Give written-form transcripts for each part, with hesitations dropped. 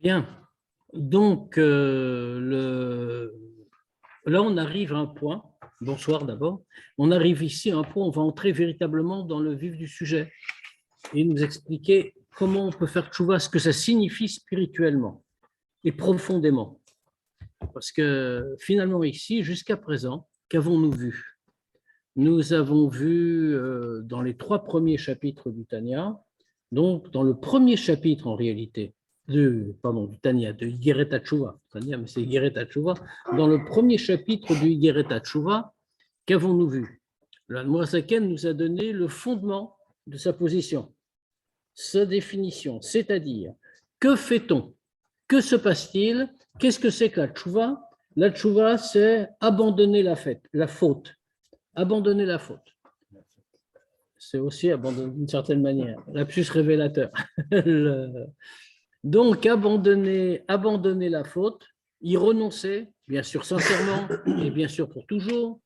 Bien, donc là on arrive à un point, bonsoir d'abord, on arrive ici à un point où on va entrer véritablement dans le vif du sujet et nous expliquer comment on peut faire tchouva, ce que ça signifie spirituellement et profondément. Parce que finalement ici, jusqu'à présent, qu'avons-nous vu? Nous avons vu dans les 3 premiers chapitres du Tanya, donc dans le premier chapitre en réalité, du Tanya, de Yigeret HaTshuva, Tanya, mais c'est Yigeret HaTshuva, dans le premier chapitre du Yigeret HaTshuva, qu'avons-nous vu? L'Admor HaZaken nous a donné le fondement de sa position, sa définition, c'est-à-dire, que fait-on? Que se passe-t-il? Qu'est-ce que c'est que la Tshuva? La Tshuva, c'est abandonner la faute. Abandonner la faute. C'est aussi abandonner d'une certaine manière. Lapsus révélateur. Donc, abandonner la faute, y renoncer, bien sûr sincèrement et bien sûr pour toujours,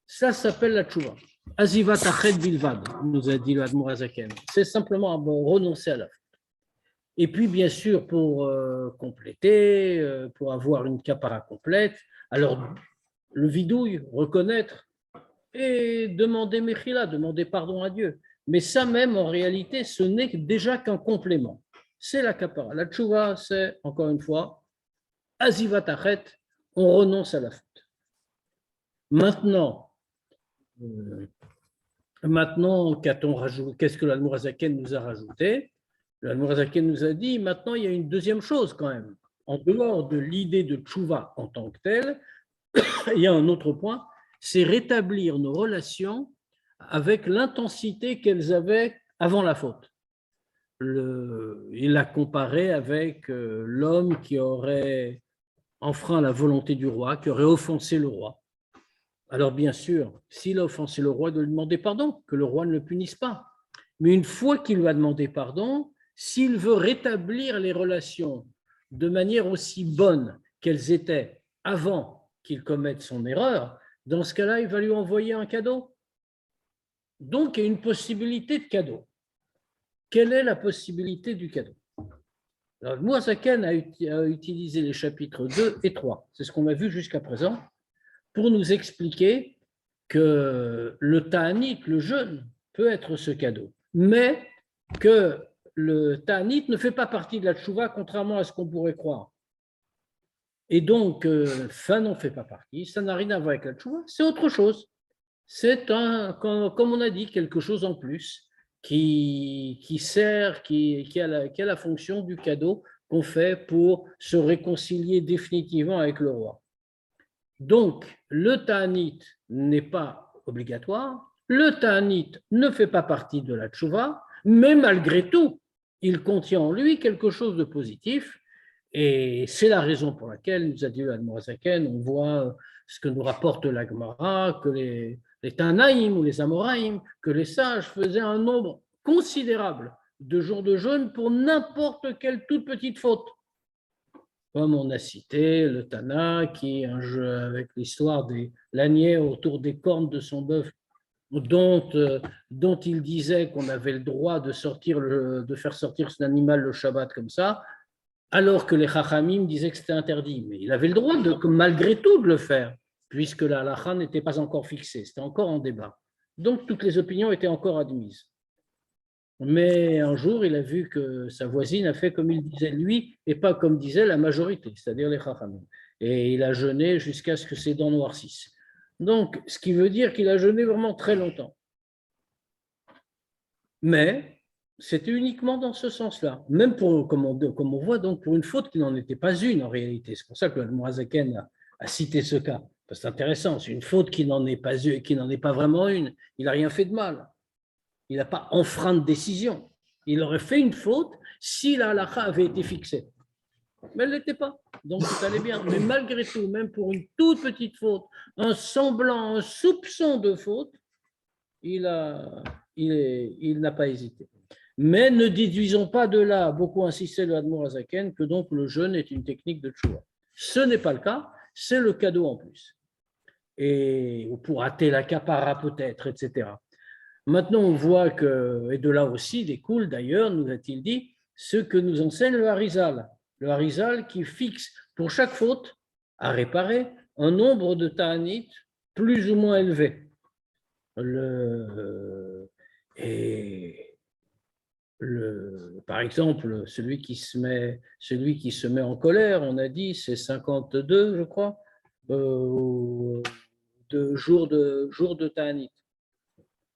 ça s'appelle la Tshuva. Azivat achet bilvad, nous a dit l'Admor HaZaken. C'est simplement renoncer à la faute. Et puis, bien sûr, pour compléter, pour avoir une capara complète, alors le vidouille, reconnaître et demander mechila, demander pardon à Dieu. Mais ça même, en réalité, ce n'est déjà qu'un complément. C'est la kapara. La tchouva, c'est, encore une fois, azivat achet, on renonce à la faute. Maintenant, qu'a-t-on rajouté? Qu'est-ce que l'Admor HaZaken nous a rajouté? L'Admor HaZaken nous a dit, maintenant, il y a une deuxième chose quand même. En dehors de l'idée de tchouva en tant que telle, il y a un autre point, c'est rétablir nos relations avec l'intensité qu'elles avaient avant la faute. Il a comparé avec l'homme qui aurait enfreint la volonté du roi, qui aurait offensé le roi. Alors bien sûr, s'il a offensé le roi, de lui demander pardon, que le roi ne le punisse pas. Mais une fois qu'il lui a demandé pardon, s'il veut rétablir les relations de manière aussi bonne qu'elles étaient avant qu'il commette son erreur, dans ce cas-là, il va lui envoyer un cadeau. Donc, il y a une possibilité de cadeau. Quelle est la possibilité du cadeau? Alors, Admor HaZaken a utilisé les chapitres 2 et 3, c'est ce qu'on a vu jusqu'à présent, pour nous expliquer que le ta'anit, le jeûne, peut être ce cadeau, mais que le ta'anit ne fait pas partie de la tchouva, contrairement à ce qu'on pourrait croire. Et donc, ça n'en fait pas partie, ça n'a rien à voir avec la tchouva, c'est autre chose. C'est comme on a dit, quelque chose en plus qui sert, qui a la fonction du cadeau qu'on fait pour se réconcilier définitivement avec le roi. Donc, le ta'anit n'est pas obligatoire, le ta'anit ne fait pas partie de la tchouva, mais malgré tout, il contient en lui quelque chose de positif, et c'est la raison pour laquelle, nous a dit l'Admor HaZaken, on voit ce que nous rapporte la Gemara, que les Tanaïm ou les Amoraïm, que les sages faisaient un nombre considérable de jours de jeûne pour n'importe quelle toute petite faute. Comme on a cité le Tana, qui est un jeu avec l'histoire des laniers autour des cornes de son bœuf, dont il disait qu'on avait le droit de faire sortir cet animal le Shabbat comme ça, alors que les Chachamim disaient que c'était interdit. Mais il avait le droit, malgré tout, de le faire, puisque la halakha n'était pas encore fixée, c'était encore en débat. Donc, toutes les opinions étaient encore admises. Mais un jour, il a vu que sa voisine a fait comme il disait lui, et pas comme disait la majorité, c'est-à-dire les Chachamim. Et il a jeûné jusqu'à ce que ses dents noircissent. Donc, ce qui veut dire qu'il a jeûné vraiment très longtemps. Mais c'était uniquement dans ce sens-là, même comme on voit, donc pour une faute qui n'en était pas une en réalité. C'est pour ça que l'Admor HaZaken a cité ce cas. C'est intéressant, c'est une faute qui n'en est pas vraiment une. Il n'a rien fait de mal. Il n'a pas enfreint de décision. Il aurait fait une faute si la halakha avait été fixée. Mais elle ne l'était pas. Donc tout allait bien. Mais malgré tout, même pour une toute petite faute, un semblant, un soupçon de faute, il n'a pas hésité. Mais ne déduisons pas de là, beaucoup insisté le Admour Azaken, que donc le jeûne est une technique de tchouva. Ce n'est pas le cas, c'est le cadeau en plus. Et pour hâter la capara peut-être, etc. Maintenant, on voit que, et de là aussi découle d'ailleurs, nous a-t-il dit, ce que nous enseigne le Harizal. Le Harizal qui fixe pour chaque faute à réparer un nombre de ta'anit plus ou moins élevé. Par exemple, celui qui se met en colère, on a dit, c'est 52, je crois, jours de ta'anit.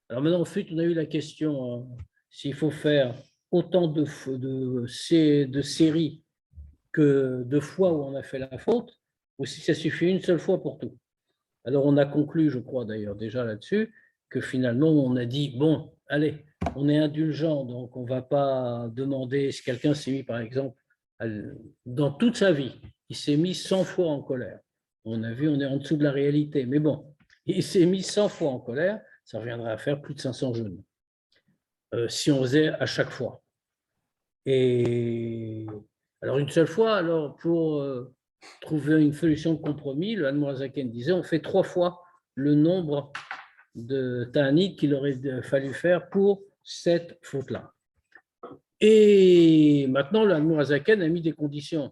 Alors maintenant, ensuite, on a eu la question s'il faut faire autant de séries que de fois où on a fait la faute, ou si ça suffit une seule fois pour tout. Alors on a conclu, je crois d'ailleurs déjà là-dessus, que finalement on a dit, bon, allez, on est indulgent, donc on ne va pas demander si quelqu'un s'est mis, par exemple, dans toute sa vie, il s'est mis 100 fois en colère. On a vu, on est en dessous de la réalité, mais bon, il s'est mis 100 fois en colère, ça reviendrait à faire plus de 500 jeûnes, si on faisait à chaque fois. Et alors une seule fois, alors pour trouver une solution de compromis, le Hanmorazaken disait on fait 3 fois le nombre de ta'anit qu'il aurait fallu faire pour cette faute-là. Et maintenant, le Hanmorazaken a mis des conditions.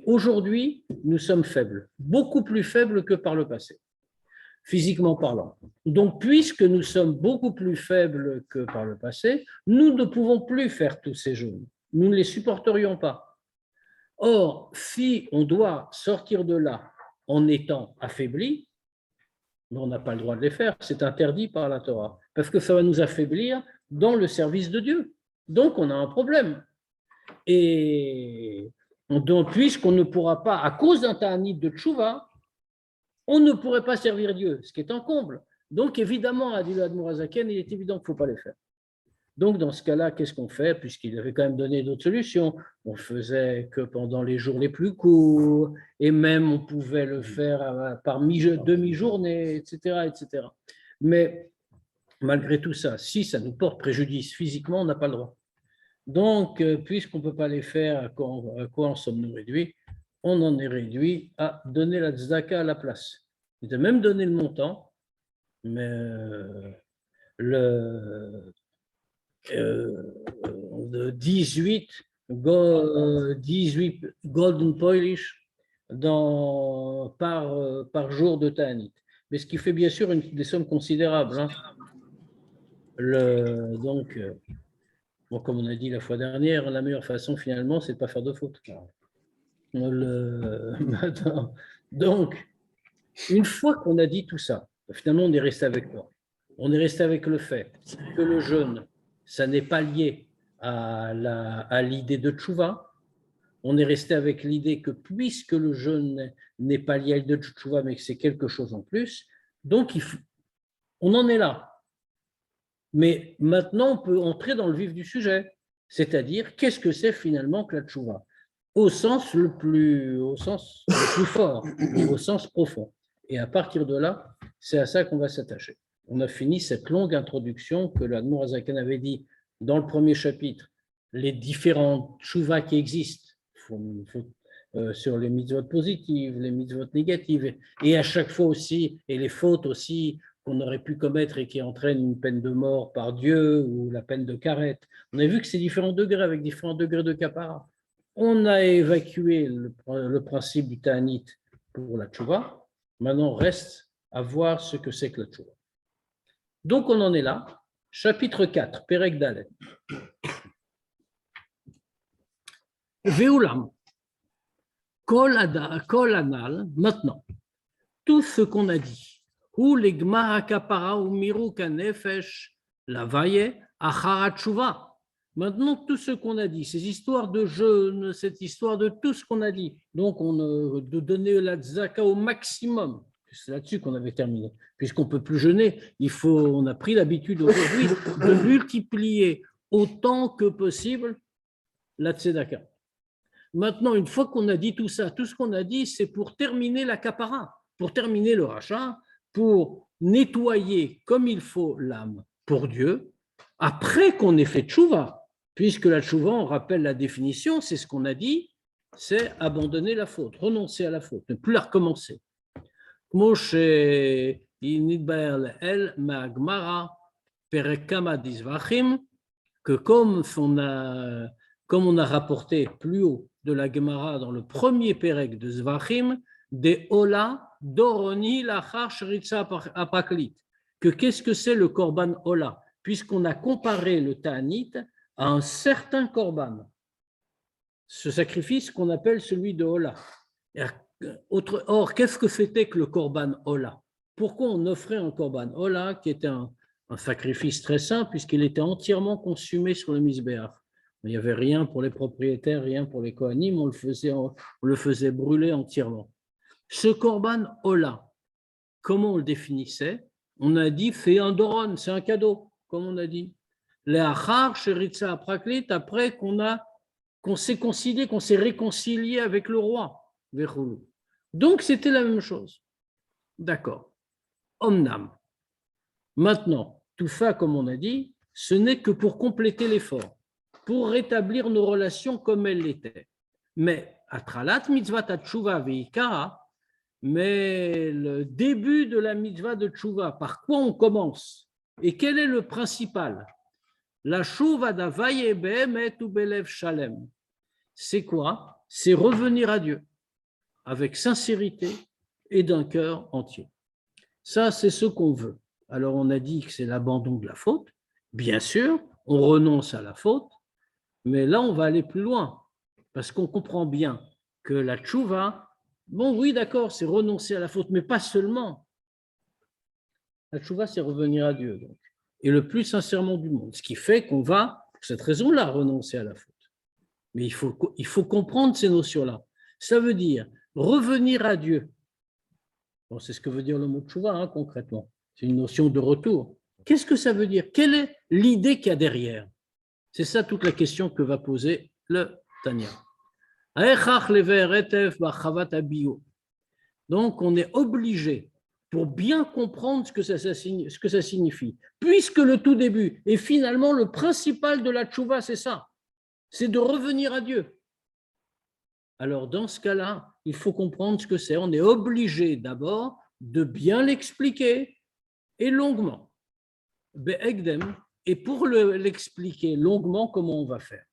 Aujourd'hui, nous sommes faibles, beaucoup plus faibles que par le passé, physiquement parlant. Donc, puisque nous sommes beaucoup plus faibles que par le passé, nous ne pouvons plus faire tous ces jeûnes. Nous ne les supporterions pas. Or, si on doit sortir de là en étant affaibli, on n'a pas le droit de les faire, c'est interdit par la Torah, parce que ça va nous affaiblir dans le service de Dieu. Donc, on a un problème. Et donc, puisqu'on ne pourra pas, à cause d'un ta'anit de tchouva, on ne pourrait pas servir Dieu, ce qui est un comble. Donc, évidemment, a dit le Admorazaken, il est évident qu'il ne faut pas les faire. Donc, dans ce cas-là, qu'est-ce qu'on fait? Puisqu'il avait quand même donné d'autres solutions. On faisait que pendant les jours les plus courts, et même on pouvait le faire par demi-journée, etc., etc. Mais malgré tout ça, si ça nous porte préjudice physiquement, on n'a pas le droit. Donc, puisqu'on ne peut pas les faire, à quoi en sommes-nous réduits? On en est réduit à donner la tzedaka à la place. Il a même donné le montant, mais le 18 Golden Polish par jour de Ta'anit. Mais ce qui fait bien sûr des sommes considérables. Hein. Donc, bon, comme on a dit la fois dernière, la meilleure façon finalement, c'est de ne pas faire de faute. Donc, une fois qu'on a dit tout ça, finalement, on est resté avec quoi? On est resté avec le fait que le jeûne, ça n'est pas lié à l'idée de tchouva. On est resté avec l'idée que puisque le jeûne n'est pas lié à l'idée de tchouva, mais que c'est quelque chose en plus, donc on en est là. Mais maintenant, on peut entrer dans le vif du sujet, c'est-à-dire qu'est-ce que c'est finalement que la tchouva, au sens le plus fort, au sens profond. Et à partir de là, c'est à ça qu'on va s'attacher. On a fini cette longue introduction que l'Admour Azaken avait dit dans le premier chapitre, les différents tchouvas qui existent, sur les mitzvot positives, les mitzvot négatives, et à chaque fois aussi, et les fautes aussi qu'on aurait pu commettre et qui entraînent une peine de mort par Dieu ou la peine de carette. On a vu que c'est différents degrés avec différents degrés de capara. On a évacué le principe du ta'anit pour la tchouva. Maintenant, reste à voir ce que c'est que la tchouva. Donc, on en est là. Chapitre 4, Perek Dalet. Ve'ulam. Kol anal, maintenant, tout ce qu'on a dit, ou les gmara kapara ou miru kanefesh, la vaye, achara tchouva. Maintenant, tout ce qu'on a dit, ces histoires de jeûne, cette histoire de tout ce qu'on a dit, donc de donner la tzaka au maximum, c'est là-dessus qu'on avait terminé. Puisqu'on ne peut plus jeûner, on a pris l'habitude aujourd'hui de multiplier autant que possible la tzedaka. Maintenant, une fois qu'on a dit tout ça, tout ce qu'on a dit, c'est pour terminer la capara, pour terminer le rachat, pour nettoyer comme il faut l'âme pour Dieu, après qu'on ait fait tchouva, puisque la tchouva, on rappelle la définition, c'est ce qu'on a dit, c'est abandonner la faute, renoncer à la faute, ne plus la recommencer. Moshe Nidbaer El Magmara Perekama Dizvachim, que comme on a rapporté plus haut de la Gemara dans le premier Perek de Zvachim, des Ola Doroni Lachar Shritza Apaklit, que qu'est-ce que c'est le Korban Ola, puisqu'on a comparé le Ta'anit à un certain Korban, ce sacrifice qu'on appelle celui de Ola. Or, qu'est-ce que c'était que le Korban Ola? Pourquoi on offrait un Korban Ola qui était un sacrifice très simple puisqu'il était entièrement consumé sur le Misbéach? Il n'y avait rien pour les propriétaires, rien pour les Kohanim, on le faisait brûler entièrement. Ce Korban Ola, comment on le définissait? On a dit fait un doron, c'est un cadeau, comme on a dit. Le'achar sheritza apraklit, après qu'on s'est concilié, qu'on s'est réconcilié avec le roi. Donc c'était la même chose. D'accord. Omnam. Maintenant, tout ça, comme on a dit, ce n'est que pour compléter l'effort, pour rétablir nos relations comme elles l'étaient. Mais atralat mitzvah tshuva veikara, mais le début de la mitzvah de tshuva, par quoi on commence? Et quel est le principal? La tshuva d'avaye behemet u belev shalem. C'est quoi? C'est revenir à Dieu avec sincérité et d'un cœur entier. Ça, c'est ce qu'on veut. Alors, on a dit que c'est l'abandon de la faute. Bien sûr, on renonce à la faute, mais là, on va aller plus loin, parce qu'on comprend bien que la tchouva, bon, oui, d'accord, c'est renoncer à la faute, mais pas seulement. La tchouva, c'est revenir à Dieu, donc, et le plus sincèrement du monde, ce qui fait qu'on va, pour cette raison-là, renoncer à la faute. Mais il faut comprendre ces notions-là. Ça veut dire revenir à Dieu. Bon, c'est ce que veut dire le mot tchouva, concrètement. C'est une notion de retour. Qu'est-ce que ça veut dire? Quelle est l'idée qu'il y a derrière? C'est ça toute la question que va poser le Tanya. Donc, on est obligé, pour bien comprendre ce que ça signifie, puisque le tout début, et finalement le principal de la tchouva, c'est ça, c'est de revenir à Dieu. Alors, dans ce cas-là, il faut comprendre ce que c'est. On est obligé d'abord de bien l'expliquer et longuement. Et pour l'expliquer longuement, comment on va faire?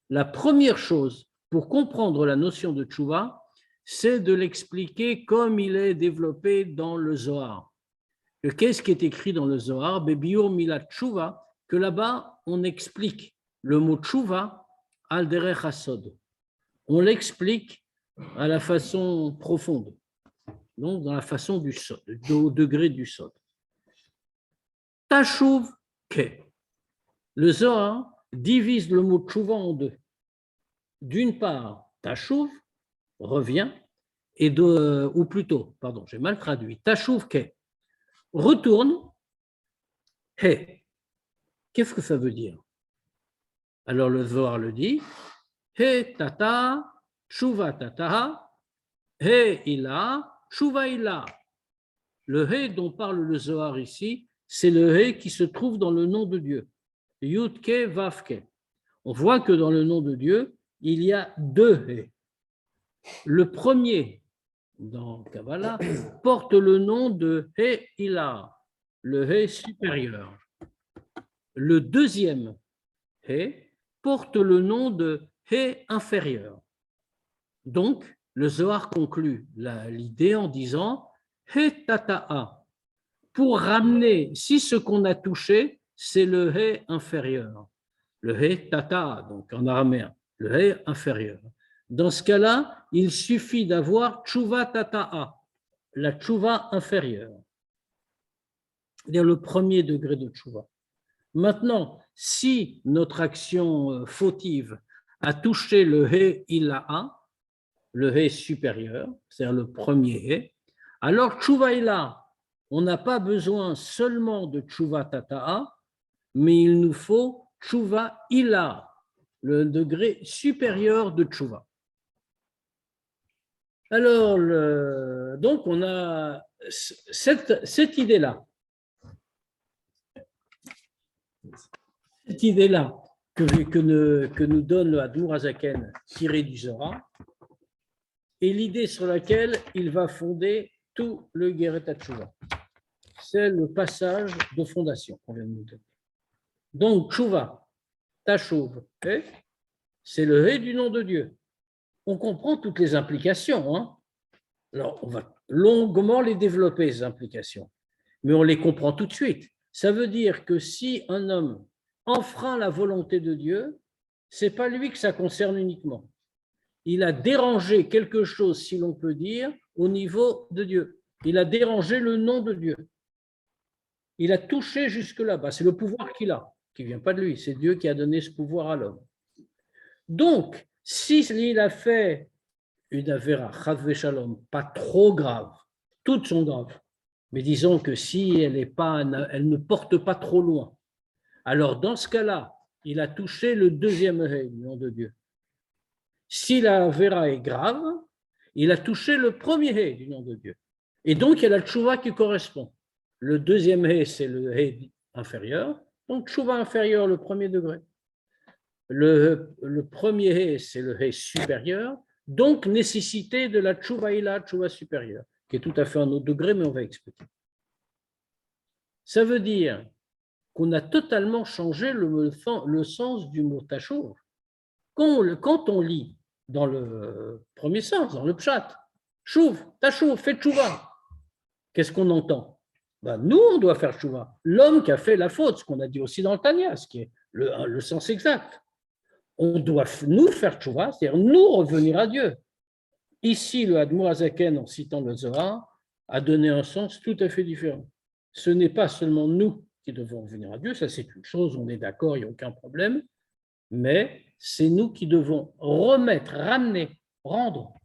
La première chose pour comprendre la notion de tchouva, c'est de l'expliquer comme il est développé dans le Zohar. Qu'est-ce qui est écrit dans le Zohar? Bebiur milat tchouva, que là-bas, on explique le mot tchouva al derech hasod. On l'explique à la façon profonde, donc dans la façon du sod, au degré du sod. Tashuv ke. Le Zohar divise le mot tchouva en deux. D'une part, tashuv, revient, ou plutôt, pardon, j'ai mal traduit, tashuv ke, retourne, he. Qu'est-ce que ça veut dire? Alors le Zohar le dit, he tata, tchouva tata, he ila, tchouva ila. Le he dont parle le Zohar ici, c'est le he qui se trouve dans le nom de Dieu. Yudke Vavke. On voit que dans le nom de Dieu, il y a deux he. Le premier, dans Kabbalah, porte le nom de he ila, le he supérieur. Le deuxième he porte le nom de he inférieur. Donc, le Zohar conclut l'idée en disant he tata'a, pour ramener, si ce qu'on a touché, c'est le he inférieur, le he tata, donc en araméen, le he inférieur. Dans ce cas-là, il suffit d'avoir tchouva tata'a, la tchouva inférieure, c'est-à-dire le premier degré de tchouva. Maintenant, si notre action fautive a touché le he ila'a, le he supérieur, c'est-à-dire le premier he, alors tchouva ila, on n'a pas besoin seulement de tchouva tata'a, mais il nous faut tchouva ila, le degré supérieur de tchouva. Alors, donc on a cette idée-là. Cette idée-là que nous donne le Admour Azaken tiré du Zohar est l'idée sur laquelle il va fonder tout le Geret HaTshuva. C'est le passage de fondation qu'on vient de nous donner. Donc, Tshuva, Tashuv, c'est le He du nom de Dieu. On comprend toutes les implications. Hein. Alors, on va longuement les développer, ces implications, mais on les comprend tout de suite. Ça veut dire que si un homme enfreint la volonté de Dieu, ce n'est pas lui que ça concerne uniquement. Il a dérangé quelque chose, si l'on peut dire, au niveau de Dieu. Il a dérangé le nom de Dieu. Il a touché jusque là-bas. C'est le pouvoir qu'il a, qui ne vient pas de lui. C'est Dieu qui a donné ce pouvoir à l'homme. Donc, s'il a fait une avéra, chas shalom, pas trop grave, toutes sont graves, mais disons que si elle ne porte pas trop loin, alors dans ce cas-là, il a touché le deuxième He du nom de Dieu. Si la avéra est grave, il a touché le premier He du nom de Dieu. Et donc, il y a la tchouva qui correspond. Le deuxième He, c'est le He inférieur, donc tchouva inférieur, le premier degré. Le premier He, c'est le He supérieur, donc nécessité de la tchouva ila, tchouva supérieure, qui est tout à fait un autre degré, mais on va expliquer. Ça veut dire qu'on a totalement changé le sens du mot tachouv. Quand on lit dans le premier sens, dans le pshat, chouv, tachouv, fais tchouva, qu'est-ce qu'on entend? Nous, on doit faire tchouva. L'homme qui a fait la faute, ce qu'on a dit aussi dans le Tanya, ce qui est le sens exact. On doit nous faire tchouva, c'est-à-dire nous revenir à Dieu. Ici, le Admour Azaken, en citant le Zohar, a donné un sens tout à fait différent. Ce n'est pas seulement nous qui devons revenir à Dieu, ça c'est une chose, on est d'accord, il n'y a aucun problème, mais c'est nous qui devons remettre, ramener, rendre,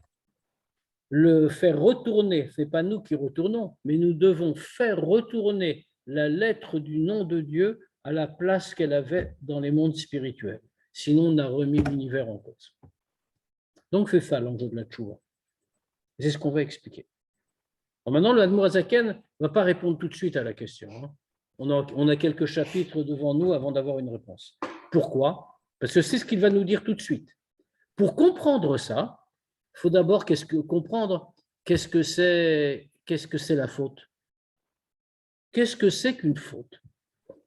le faire retourner. Ce n'est pas nous qui retournons, mais nous devons faire retourner la lettre du nom de Dieu à la place qu'elle avait dans les mondes spirituels. Sinon, on a remis l'univers en cause. Donc, c'est ça l'enjeu de la tchouva. C'est ce qu'on va expliquer. Alors maintenant, le Admour Azaken ne va pas répondre tout de suite à la question. Hein. On a quelques chapitres devant nous avant d'avoir une réponse. Pourquoi? Parce que c'est ce qu'il va nous dire tout de suite. Pour comprendre ça, il faut d'abord comprendre qu'est-ce que c'est la faute. Qu'est-ce que c'est qu'une faute?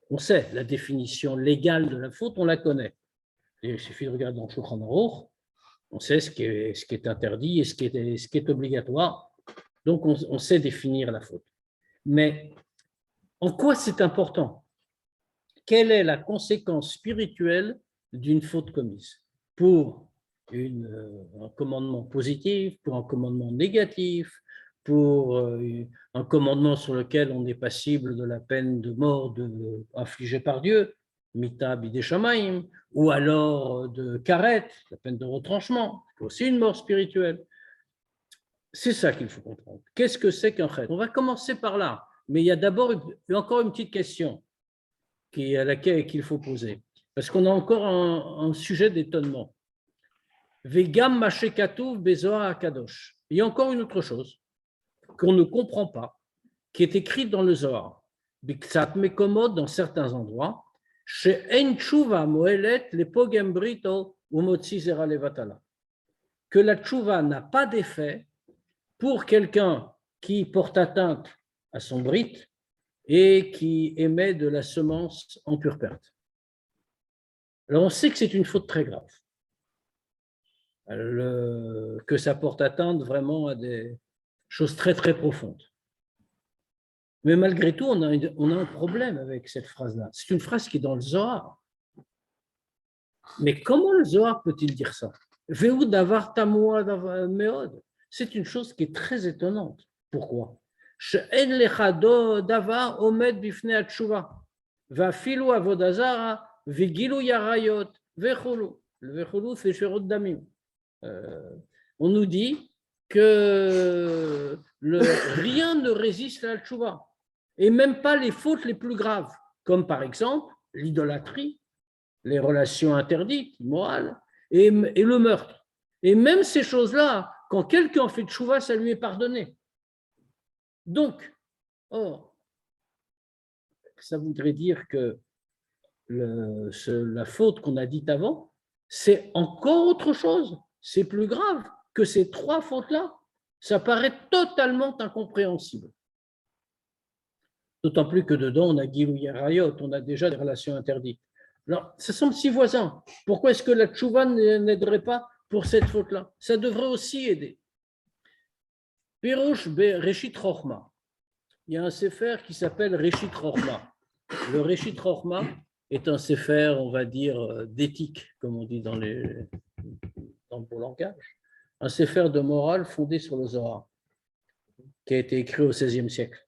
On sait la définition légale de la faute, on la connaît. Il suffit de regarder dans le Shulchan Aruch, on sait ce qui est interdit et ce qui est obligatoire. Donc, on sait définir la faute. Mais en quoi c'est important? Quelle est la conséquence spirituelle d'une faute commise? Pour un commandement positif, pour un commandement négatif, pour un commandement sur lequel on n'est passible de la peine de mort infligée par Dieu, mita bidei shamayim, ou alors de karet, la peine de retranchement, c'est aussi une mort spirituelle. C'est ça qu'il faut comprendre. Qu'est-ce que c'est qu'un chet? On va commencer par là, mais il y a d'abord encore une petite question à laquelle il faut poser, parce qu'on a encore un sujet d'étonnement. Vegam mashekatuv bezohar akadosh. Il y a encore une autre chose qu'on ne comprend pas, qui est écrite dans le Zohar, biktsat mekomot, dans certains endroits, she'en tshuva moelet lepogem brito umotzi zera levatala, que la tshuva n'a pas d'effet pour quelqu'un qui porte atteinte à son brit et qui émet de la semence en pure perte. Alors on sait que c'est une faute très grave, que ça porte atteinte vraiment à des choses très très profondes. Mais malgré tout, on a un problème avec cette phrase-là. C'est une phrase qui est dans le Zohar. Mais comment le Zohar peut-il dire ça? Ve'u davar tamoa meod. C'est une chose qui est très étonnante. Pourquoi? She'en lechado davar omed bifnei atshuva. Va'afilu avodazara vegilu yarayot vechulu. Le vechulu, c'est shirot damim. On nous dit que rien ne résiste à la tchouva, et même pas les fautes les plus graves, comme par exemple l'idolâtrie, les relations interdites, immorales, et le meurtre. Et même ces choses-là, quand quelqu'un fait tchouva, ça lui est pardonné. Donc, ça voudrait dire que la faute qu'on a dite avant, c'est encore autre chose. C'est plus grave que ces trois fautes-là. Ça paraît totalement incompréhensible. D'autant plus que dedans, on a Gilui Arayot, on a déjà des relations interdites. Alors, ça semble si voisin. Pourquoi est-ce que la tchouva n'aiderait pas pour cette faute-là? Ça devrait aussi aider. Pirouche be Reshit Rochma. Il y a un sefer qui s'appelle Reshit Rochma. Le Reshit Rochma est un sefer, on va dire, d'éthique, comme on dit dans le beau langage. Un sefer de morale fondé sur le Zohar, qui a été écrit au XVIe siècle.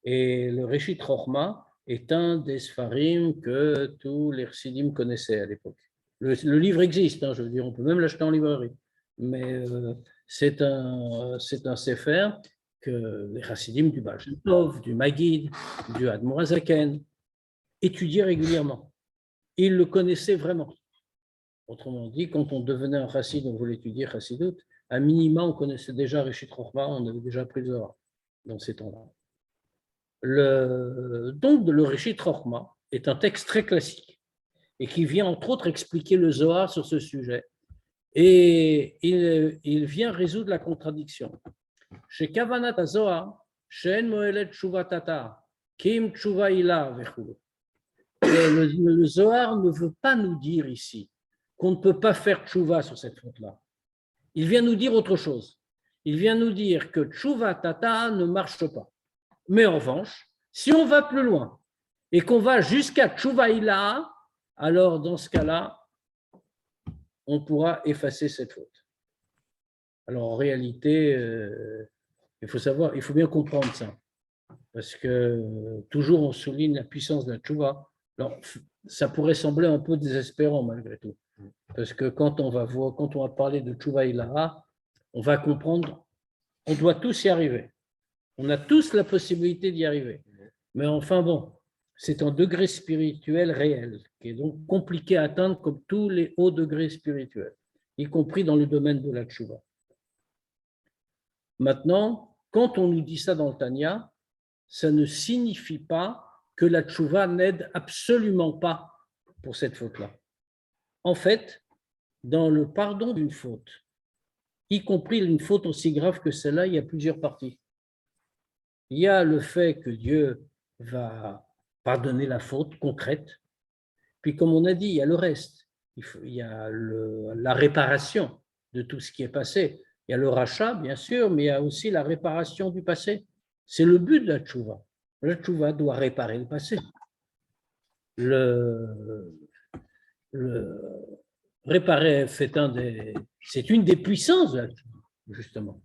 Et le Reshit Rochma est un des Sfarim que tous les Chassidim connaissaient à l'époque. Le livre existe, je veux dire, on peut même l'acheter en librairie. Mais c'est un Sefer que les Chassidim du Baal Shem Tov, du Maggid, du Admor HaZaken étudiaient régulièrement. Ils le connaissaient vraiment. Autrement dit, quand on devenait un Chassid, on voulait étudier Chassidut, à minima, on connaissait déjà Reshit Rochma, on avait déjà pris le Zohar dans ces temps-là. Donc, le Reshit Rochma est un texte très classique et qui vient entre autres expliquer le Zohar sur ce sujet. Et il vient résoudre la contradiction. Chez Kavanat Zohar, Shen Moelet Tshuvatata, Kim Tshuva Ila Vechulu. Le Zohar ne veut pas nous dire ici qu'on ne peut pas faire Tshuva sur cette faute-là. Il vient nous dire autre chose. Il vient nous dire que Tshuvatata ne marche pas. Mais en revanche, si on va plus loin et qu'on va jusqu'à Tshuva Ila, alors dans ce cas-là, on pourra effacer cette faute. Alors en réalité, il faut bien comprendre ça, parce que toujours on souligne la puissance de la tchouva. Alors ça pourrait sembler un peu désespérant malgré tout, parce que quand on va parler de tchouva ilaha, on va comprendre, on doit tous y arriver. On a tous la possibilité d'y arriver. Mais enfin bon, c'est un degré spirituel réel, qui est donc compliqué à atteindre comme tous les hauts degrés spirituels, y compris dans le domaine de la tchouva. Maintenant, quand on nous dit ça dans le Tanya, ça ne signifie pas que la tchouva n'aide absolument pas pour cette faute-là. En fait, dans le pardon d'une faute, y compris une faute aussi grave que celle-là, il y a plusieurs parties. Il y a le fait que Dieu va pardonner la faute concrète, puis comme on a dit, il y a le reste. Il y a la réparation de tout ce qui est passé. Il y a le rachat, bien sûr, mais il y a aussi la réparation du passé. C'est le but de la tchouva. La tchouva doit réparer le passé. Réparer, c'est une des puissances de la tchouva, justement.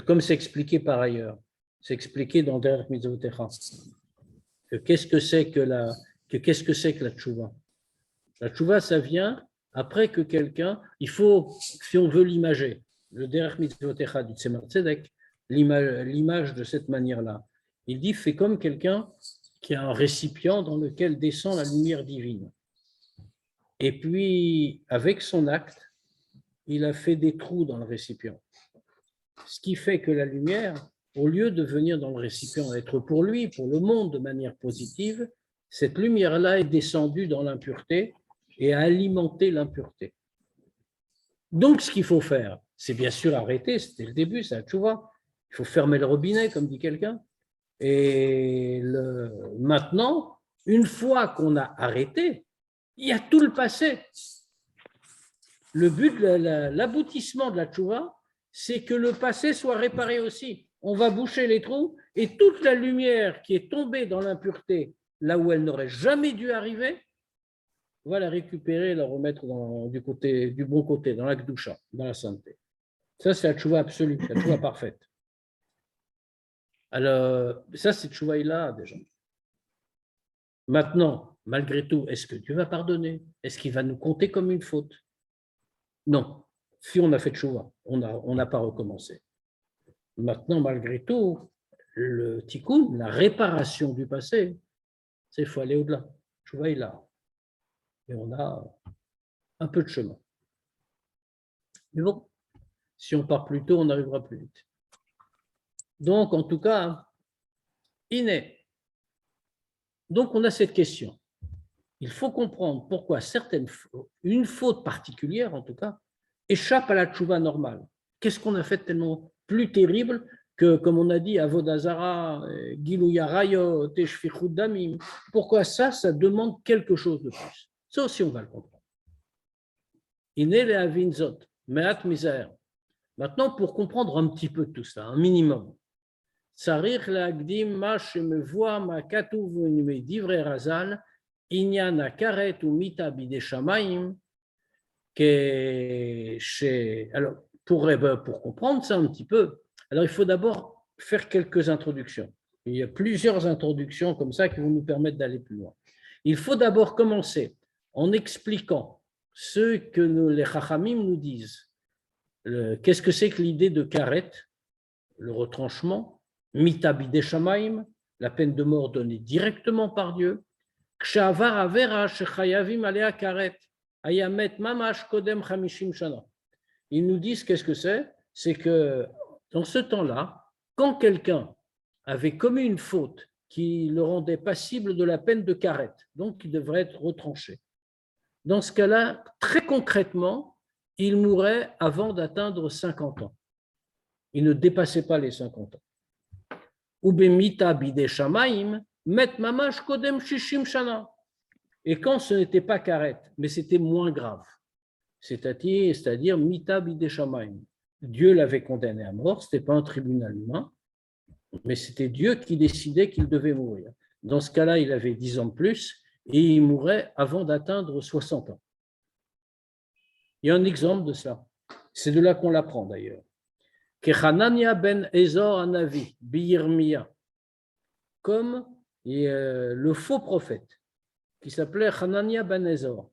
Comme c'est expliqué par ailleurs, c'est expliqué dans Derech Mitzvotecha. Qu'est-ce que c'est que la tchouva? La tchouva, ça vient après que quelqu'un, il faut, si on veut l'imager, le Derech Mitzvotecha du Tzemar Tzedek, l'image de cette manière-là. Il dit, fais comme quelqu'un qui a un récipient dans lequel descend la lumière divine. Et puis, avec son acte, il a fait des trous dans le récipient. Ce qui fait que la lumière, au lieu de venir dans le récipient, être pour lui, pour le monde de manière positive, cette lumière-là est descendue dans l'impureté et a alimenté l'impureté. Donc, ce qu'il faut faire, c'est bien sûr arrêter, c'était le début, c'est la tchouva. Il faut fermer le robinet, comme dit quelqu'un. Et maintenant, une fois qu'on a arrêté, il y a tout le passé. Le but, l'aboutissement de la tchouva, c'est que le passé soit réparé aussi. On va boucher les trous et toute la lumière qui est tombée dans l'impureté, là où elle n'aurait jamais dû arriver, on va la récupérer et la remettre du bon côté, dans la Kedusha, dans la sainteté. Ça, c'est la tchouva absolue, la tchouva parfaite. Alors, ça, c'est tchouva ilah déjà. Maintenant, malgré tout, est-ce que Dieu va pardonner? Est-ce qu'il va nous compter comme une faute? Non. Si on a fait tchouva, on n'a pas recommencé. Maintenant, malgré tout, le tikkun, la réparation du passé, c'est qu'il faut aller au-delà. Tchouva ilah. Et on a un peu de chemin. Mais bon, si on part plus tôt, on arrivera plus vite. Donc, en tout cas, iné. Donc, on a cette question. il faut comprendre pourquoi une faute particulière en tout cas, échappe à la tchouva normale. Qu'est-ce qu'on a fait de tellement plus terrible que, comme on a dit, Avodazara, Gilouya Rayo, Teshfichut Damim? Pourquoi ça demande quelque chose de plus? Ça aussi, on va le comprendre. Iné avinzot, me'at miser. Maintenant, pour comprendre un petit peu tout ça, un minimum, Tsarich la'agdim ma shemevoa ma katuv divrei Razal, inyan hakaret ou mita bidei shamayim. Alors, pour comprendre ça un petit peu, alors il faut d'abord faire quelques introductions. Il y a plusieurs introductions comme ça qui vont nous permettre d'aller plus loin. Il faut d'abord commencer en expliquant ce que les Chachamim nous disent. Qu'est-ce que c'est que l'idée de karet, le retranchement, mita bidei shamayim, la peine de mort donnée directement par Dieu, kshavar avera shechayavim alea karet. Ayamet mamash kodem chamishim shana. Ils nous disent qu'est-ce que c'est? C'est que dans ce temps-là, quand quelqu'un avait commis une faute qui le rendait passible de la peine de karet, donc qui devrait être retranché, dans ce cas-là, très concrètement, il mourait avant d'atteindre 50 ans. Il ne dépassait pas les 50 ans. Ubemita bidei shamayim met mamash kodem shishim shana. Et quand ce n'était pas karet, mais c'était moins grave, c'est-à-dire mita bidei shamayim. Dieu l'avait condamné à mort, ce n'était pas un tribunal humain, mais c'était Dieu qui décidait qu'il devait mourir. Dans ce cas-là, il avait 10 ans de plus et il mourait avant d'atteindre 60 ans. Il y a un exemple de ça. C'est de là qu'on l'apprend d'ailleurs. Kechanania ben Ezor Anavi, Biyirmiya, comme le faux prophète qui s'appelait Hanania ben Ezor.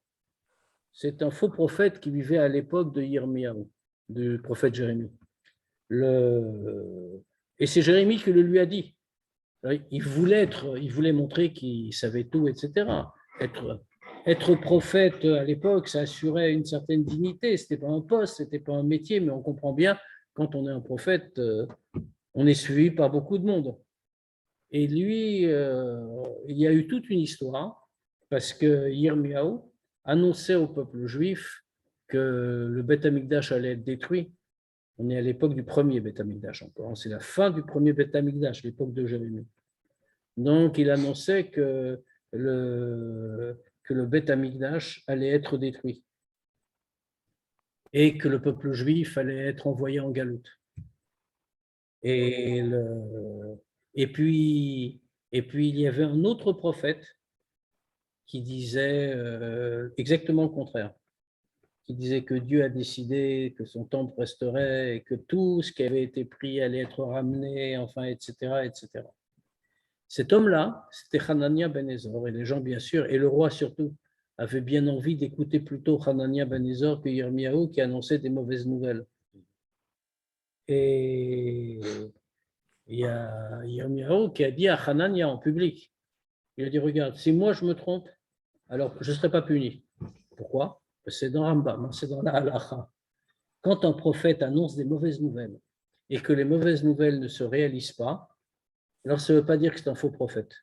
C'est un faux prophète qui vivait à l'époque de Yirmiyahu, du prophète Jérémie. Et c'est Jérémie qui le lui a dit. Il voulait montrer qu'il savait tout, etc. Être prophète à l'époque, ça assurait une certaine dignité. Ce n'était pas un poste, ce n'était pas un métier, mais on comprend bien, quand on est un prophète, on est suivi par beaucoup de monde. Et lui, il y a eu toute une histoire, parce que Yirmiyahu annonçait au peuple juif que le Beth Amikdash allait être détruit. On est à l'époque du premier Beth Amikdash encore. C'est la fin du premier Beth Amikdash, l'époque de Jérémie. Donc, il annonçait que le Beth Amikdash allait être détruit et que le peuple juif allait être envoyé en galoute. Et puis, il y avait un autre prophète qui disait exactement le contraire, qui disait que Dieu a décidé que son temple resterait et que tout ce qui avait été pris allait être ramené, enfin, etc., etc. Cet homme-là, c'était Hanania ben Ezor, et les gens, bien sûr, et le roi surtout, avaient bien envie d'écouter plutôt Hanania ben Ezor que Yirmiyahu qui annonçait des mauvaises nouvelles. Et il y a Yirmiyahu qui a dit à Hanania en public, il a dit, regarde, si moi je me trompe, alors je ne serai pas puni. Pourquoi? C'est dans Rambam, c'est dans la Halacha. Quand un prophète annonce des mauvaises nouvelles et que les mauvaises nouvelles ne se réalisent pas, alors ça ne veut pas dire que c'est un faux prophète.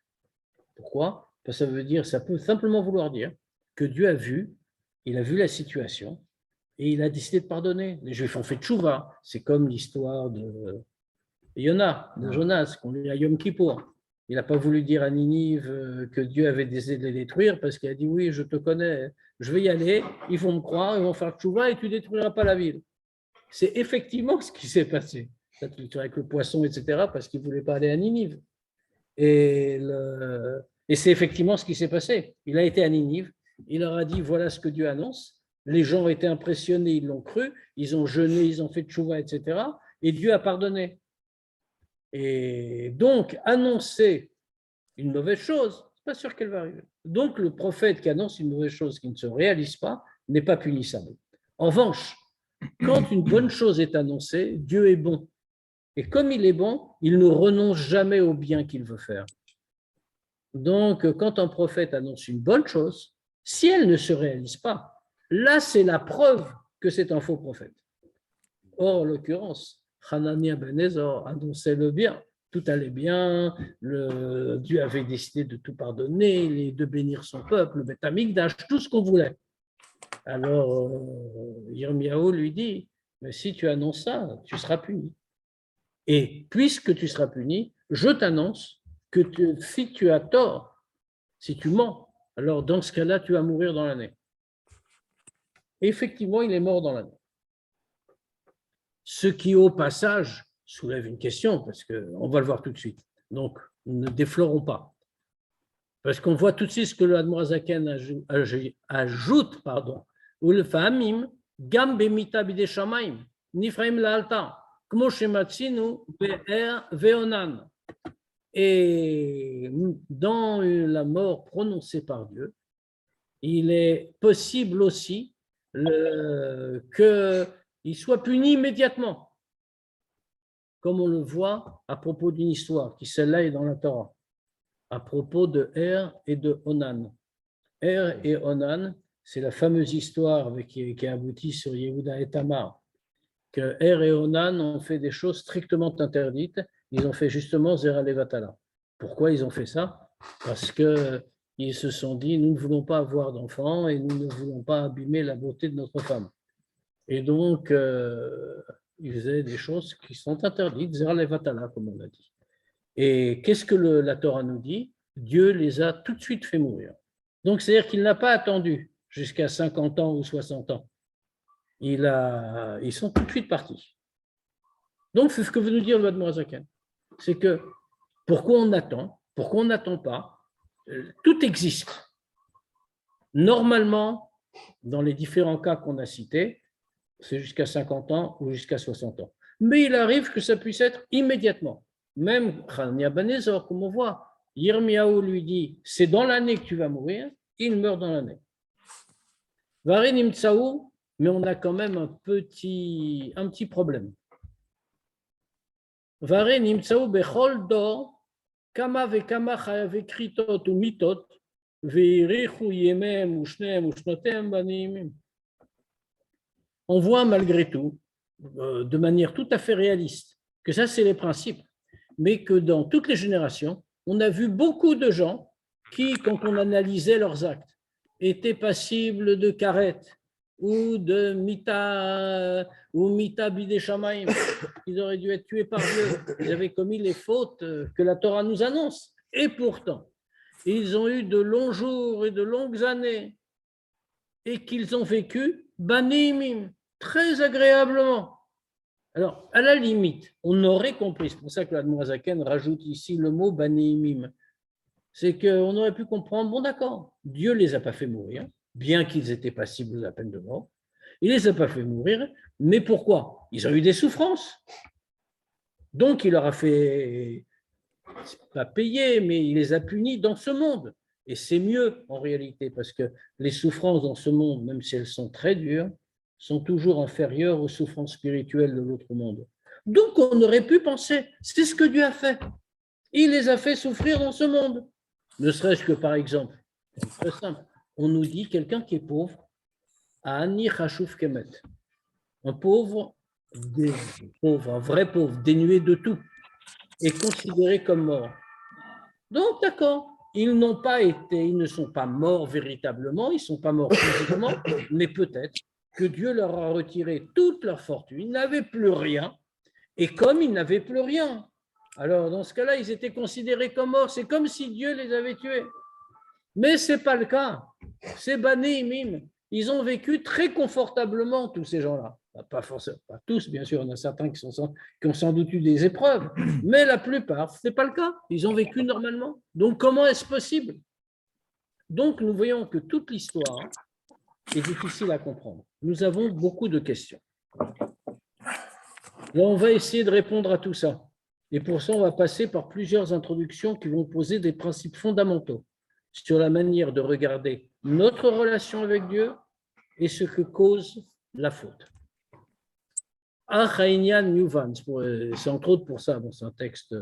Pourquoi? Parce que ça peut simplement vouloir dire que Dieu a vu, il a vu la situation et il a décidé de pardonner. Les Juifs ont fait tchouva. C'est comme l'histoire de Jonas, qu'on lit à Yom Kippour. Il n'a pas voulu dire à Ninive que Dieu avait décidé de les détruire parce qu'il a dit oui, je te connais, je vais y aller, ils vont me croire, ils vont faire tchouva et tu ne détruiras pas la ville. C'est effectivement ce qui s'est passé. Avec le poisson, etc., parce qu'il ne voulait pas aller à Ninive. Et c'est effectivement ce qui s'est passé. Il a été à Ninive, il leur a dit voilà ce que Dieu annonce. Les gens ont été impressionnés, ils l'ont cru, ils ont jeûné, ils ont fait tchouva, etc. Et Dieu a pardonné. Et donc, annoncer une mauvaise chose, c'est pas sûr qu'elle va arriver. Donc, le prophète qui annonce une mauvaise chose qui ne se réalise pas n'est pas punissable. En revanche, quand une bonne chose est annoncée, Dieu est bon. Et comme il est bon, il ne renonce jamais au bien qu'il veut faire. Donc, quand un prophète annonce une bonne chose, si elle ne se réalise pas, là, c'est la preuve que c'est un faux prophète. Or, en l'occurrence, Hanania ben Ezor annonçait le bien, tout allait bien, Dieu avait décidé de tout pardonner, de bénir son peuple, le Beth Amikdash, tout ce qu'on voulait. Alors, Yirmiyahu lui dit, mais si tu annonces ça, tu seras puni. Et puisque tu seras puni, je t'annonce que si tu as tort, si tu mens, alors dans ce cas-là, tu vas mourir dans l'année. Et effectivement, il est mort dans l'année. Ce qui, au passage, soulève une question, parce qu'on va le voir tout de suite. Donc, ne déflorons pas. Parce qu'on voit tout de suite ce que le Admorazaken ajoute, ou le famim, gam bemita bide shamaim, nifraim la'alta, kmo shematzinu ve'onan. Et dans la mort prononcée par Dieu, il est possible aussi qu'il soit puni immédiatement, comme on le voit à propos d'une histoire qui, celle-là, est dans la Torah, à propos de Er et de Onan. Er et Onan, c'est la fameuse histoire qui a abouti sur Yehuda et Tamar, que Er et Onan ont fait des choses strictement interdites. Ils ont fait justement Zera Levatala. Pourquoi ils ont fait ça? Parce qu'ils se sont dit, nous ne voulons pas avoir d'enfants et nous ne voulons pas abîmer la beauté de notre femme. Et donc, ils faisaient des choses qui sont interdites, Zera Levatala, comme on l'a dit. Et qu'est-ce que la Torah nous dit? Dieu les a tout de suite fait mourir. Donc, c'est-à-dire qu'il n'a pas attendu jusqu'à 50 ans ou 60 ans. Ils sont tout de suite partis. Donc, c'est ce que veut nous dire le Admorazaken. C'est que pourquoi on attend? Pourquoi on n'attend pas? Tout existe. Normalement, dans les différents cas qu'on a cités, c'est jusqu'à 50 ans ou jusqu'à 60 ans. Mais il arrive que ça puisse être immédiatement. Même Hanania Banezor, comme on voit, Yirmiyahu lui dit, c'est dans l'année que tu vas mourir, il meurt dans l'année. Varin Imtsaou, mais on a quand même un petit problème. Varin Imtsaou bechol dor, kama vekama chayavekritot ou mitot, veirichu yemem ou shneem ou shnotem banim. On voit malgré tout, de manière tout à fait réaliste, que ça c'est les principes, mais que dans toutes les générations, on a vu beaucoup de gens qui, quand on analysait leurs actes, étaient passibles de karet ou de mita bidé shamaim. Ils auraient dû être tués par Dieu. Ils avaient commis les fautes que la Torah nous annonce. Et pourtant, ils ont eu de longs jours et de longues années et qu'ils ont vécu banimim, très agréablement. Alors, à la limite, on aurait compris, c'est pour ça que l'Admorazaken rajoute ici le mot banimim, c'est qu'on aurait pu comprendre, bon d'accord, Dieu ne les a pas fait mourir, bien qu'ils étaient passibles de la peine de mort, il ne les a pas fait mourir, mais pourquoi? Ils ont eu des souffrances. Donc, il leur a fait, pas payer, mais il les a punis dans ce monde. Et c'est mieux en réalité, parce que les souffrances dans ce monde, même si elles sont très dures, sont toujours inférieures aux souffrances spirituelles de l'autre monde. Donc, on aurait pu penser, c'est ce que Dieu a fait. Il les a fait souffrir dans ce monde. Ne serait-ce que, par exemple, c'est très simple, on nous dit quelqu'un qui est pauvre, Ani Chashouf Kemet, un pauvre, un vrai pauvre, dénué de tout, est considéré comme mort. Donc, d'accord, ils ne sont pas morts véritablement, ils ne sont pas morts physiquement, mais peut-être que Dieu leur a retiré toute leur fortune, ils n'avaient plus rien, et comme ils n'avaient plus rien, alors dans ce cas-là, ils étaient considérés comme morts, c'est comme si Dieu les avait tués. Mais ce n'est pas le cas, c'est Bané Imim, ils ont vécu très confortablement, tous ces gens-là. Pas forcément, pas tous, bien sûr, il y en a certains qui ont sans doute eu des épreuves, mais la plupart, ce n'est pas le cas. Ils ont vécu normalement. Donc, comment est-ce possible? Donc, nous voyons que toute l'histoire est difficile à comprendre. Nous avons beaucoup de questions. Là, on va essayer de répondre à tout ça. Et pour ça, on va passer par plusieurs introductions qui vont poser des principes fondamentaux sur la manière de regarder notre relation avec Dieu et ce que cause la faute. C'est entre autres pour ça, bon, c'est un texte